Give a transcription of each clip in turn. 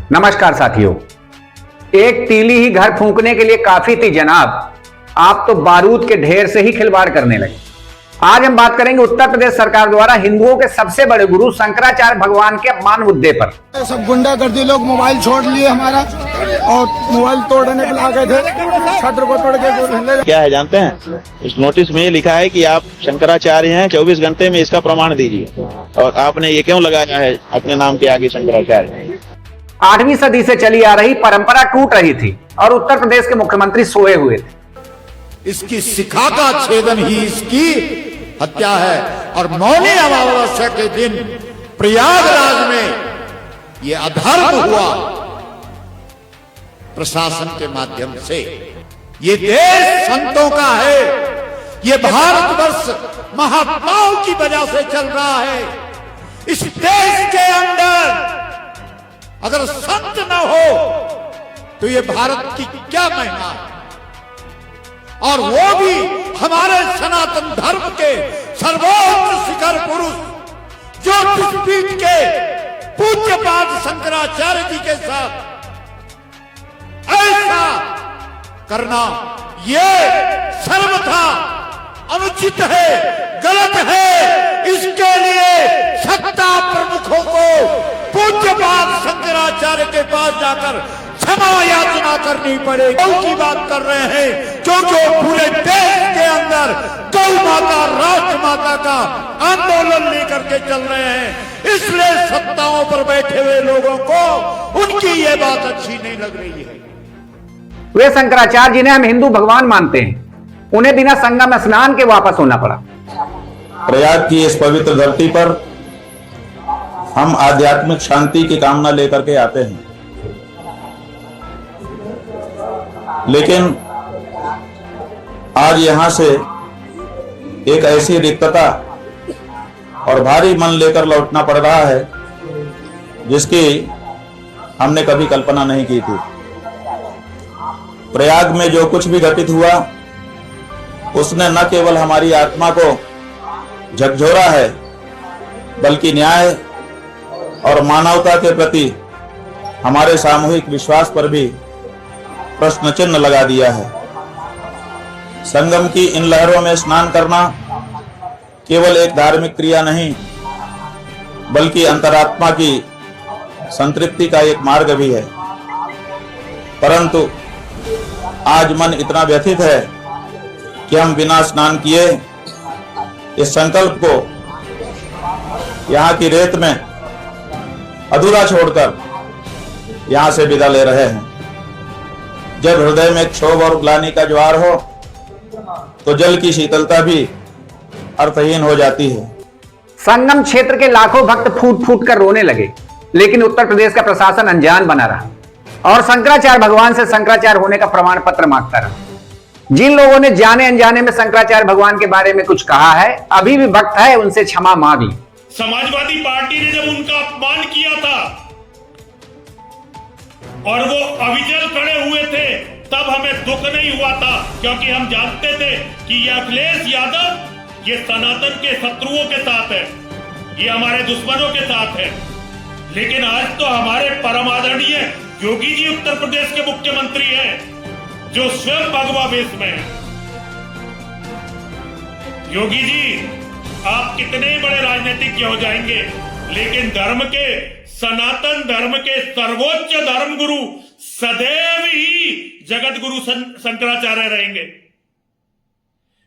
नमस्कार साथियों। एक तीली ही घर फूंकने के लिए काफी थी जनाब, आप तो बारूद के ढेर से ही खिलवाड़ करने लगे। आज हम बात करेंगे उत्तर प्रदेश सरकार द्वारा हिंदुओं के सबसे बड़े गुरु शंकराचार्य भगवान के अपमान मुद्दे पर। सब गुंडागर्दी लोग मोबाइल छोड़ लिए हमारा और मोबाइल तोड़ने के लिए आ गए थे, छत्र को तोड़ के। क्या है जानते हैं, इस नोटिस में ये लिखा है कि आप शंकराचार्य हैं, 24 घंटे में इसका प्रमाण दीजिए। और आपने ये क्यों लगाया है अपने नाम के आगे शंकराचार्य? 8वीं सदी से चली आ रही परंपरा टूट रही थी और उत्तर प्रदेश के मुख्यमंत्री सोए हुए थे। इसकी शिखा का छेदन ही इसकी हत्या है। और मौनी अमावस्या के दिन प्रयागराज में ये अधर्म हुआ प्रशासन के माध्यम से। ये देश संतों का है, ये भारतवर्ष महात्माओं की वजह से चल रहा है। इस देश के अंदर अगर संत न हो तो ये भारत की क्या महिमा है। और वो भी हमारे सनातन धर्म के सर्वोच्च शिखर पुरुष ज्योतिषपीठ के पूज्यपाद शंकराचार्य जी के साथ ऐसा करना ये सर्वथा अनुचित है, गलत है। इसके लिए सत्ता प्रमुखों को पूज्यपाद शंकराचार्य के पास जाकर क्षमा याचना करनी पड़ेगी। गौ की बात कर रहे हैं क्योंकि वो पूरे देश के अंदर गौ माता, राष्ट्र माता का आंदोलन लेकर के चल रहे हैं। इसलिए सत्ताओं पर बैठे हुए लोगों को उनकी ये बात अच्छी नहीं लग रही है। वे शंकराचार्य जिन्हें हम हिंदू भगवान मानते हैं, उन्हें बिना संगम स्नान के वापस होना पड़ा। प्रयाग की इस पवित्र धरती पर हम आध्यात्मिक शांति की कामना लेकर के आते हैं, लेकिन आज यहां से एक ऐसी रिक्तता और भारी मन लेकर लौटना पड़ रहा है जिसकी हमने कभी कल्पना नहीं की थी। प्रयाग में जो कुछ भी घटित हुआ उसने न केवल हमारी आत्मा को झकझोरा है, बल्कि न्याय और मानवता के प्रति हमारे सामूहिक विश्वास पर भी प्रश्न चिन्ह लगा दिया है। संगम की इन लहरों में स्नान करना केवल एक धार्मिक क्रिया नहीं, बल्कि अंतरात्मा की संतृप्ति का एक मार्ग भी है। परंतु आज मन इतना व्यथित है कि हम बिना स्नान किए इस संकल्प को यहाँ की रेत में अधूरा छोड़कर यहाँ से विदा ले रहे हैं। जब हृदय में क्षोभ और ग्लानि का ज्वार हो तो जल की शीतलता भी अर्थहीन हो जाती है। संगम क्षेत्र के लाखों भक्त फूट फूट कर रोने लगे, लेकिन उत्तर प्रदेश का प्रशासन अनजान बना रहा और शंकराचार्य भगवान से शंकराचार्य होने का प्रमाण पत्र मांगता रहा। जिन लोगों ने जाने अनजाने में शंकराचार्य भगवान के बारे में कुछ कहा है, अभी भी वक्त है उनसे क्षमा मांग ली। समाजवादी पार्टी ने जब उनका अपमान किया था और वो अविचल खड़े हुए थे, तब हमें दुख नहीं हुआ था, क्योंकि हम जानते थे कि ये अखिलेश यादव ये सनातन के शत्रुओं के साथ है, ये हमारे दुश्मनों के साथ है। लेकिन आज तो हमारे परम आदरणीय योगी जी उत्तर प्रदेश के मुख्यमंत्री हैं, जो स्वयं भगवा वेश में है। योगी जी, आप कितने बड़े राजनीतिज्ञ हो जाएंगे, लेकिन धर्म के, सनातन धर्म के सर्वोच्च धर्म गुरु सदैव ही जगत गुरु शंकराचार्य रहेंगे।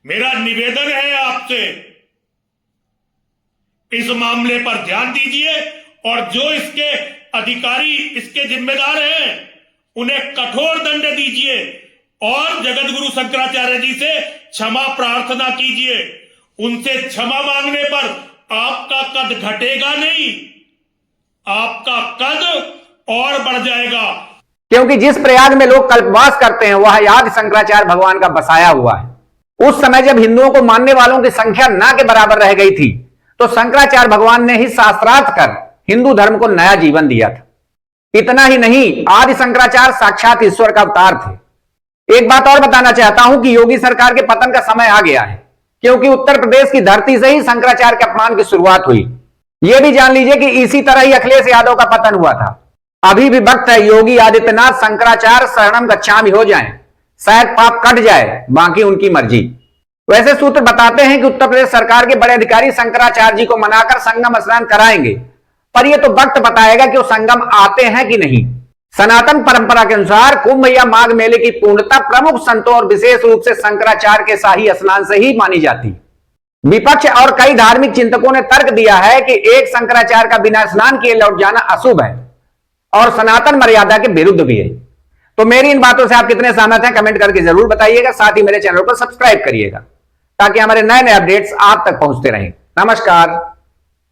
मेरा निवेदन है आपसे, इस मामले पर ध्यान दीजिए और जो इसके अधिकारी, इसके जिम्मेदार हैं, उन्हें कठोर दंड दीजिए और जगत गुरु शंकराचार्य जी से क्षमा प्रार्थना कीजिए। उनसे क्षमा मांगने पर आपका कद घटेगा नहीं, आपका कद और बढ़ जाएगा। क्योंकि जिस प्रयाग में लोग कल्पवास करते हैं वह याद शंकराचार्य भगवान का बसाया हुआ है। उस समय जब हिंदुओं को मानने वालों की संख्या ना के बराबर रह गई थी, तो शंकराचार्य भगवान ने ही शास्त्रार्थ कर हिंदू धर्म को नया जीवन दिया था। इतना ही नहीं, आदि शंकराचार्य साक्षात ईश्वर का अवतार थे। एक बात और बताना चाहता हूं कि योगी सरकार के पतन का समय आ गया है, क्योंकि उत्तर प्रदेश की धरती से ही शंकराचार्य के अपमान की शुरुआत हुई। यह भी जान लीजिए कि इसी तरह ही अखिलेश यादव का पतन हुआ था। अभी भी वक्त है, योगी आदित्यनाथ शंकराचार्य शरणम गच्छामि हो जाएं, शायद पाप कट जाए, बाकी उनकी मर्जी। वैसे सूत्र बताते हैं कि उत्तर प्रदेश सरकार के बड़े अधिकारी शंकराचार्य जी को मनाकर संगम स्नान कराएंगे, पर यह तो वक्त बताएगा कि वो संगम आते हैं कि नहीं। सनातन परंपरा के अनुसार कुंभ या माघ मेले की पूर्णता प्रमुख संतों और विशेष रूप से शंकराचार्य के शाही स्नान से ही मानी जाती। विपक्ष और कई धार्मिक चिंतकों ने तर्क दिया है कि एक शंकराचार्य का बिना स्नान किए लौट जाना अशुभ है और सनातन मर्यादा के विरुद्ध भी है। तो मेरी इन बातों से आप कितने सहमत हैं कमेंट करके जरूर बताइएगा। साथ ही मेरे चैनल को सब्सक्राइब करिएगा ताकि हमारे नए नए अपडेट्स आप तक पहुंचते रहें। नमस्कार।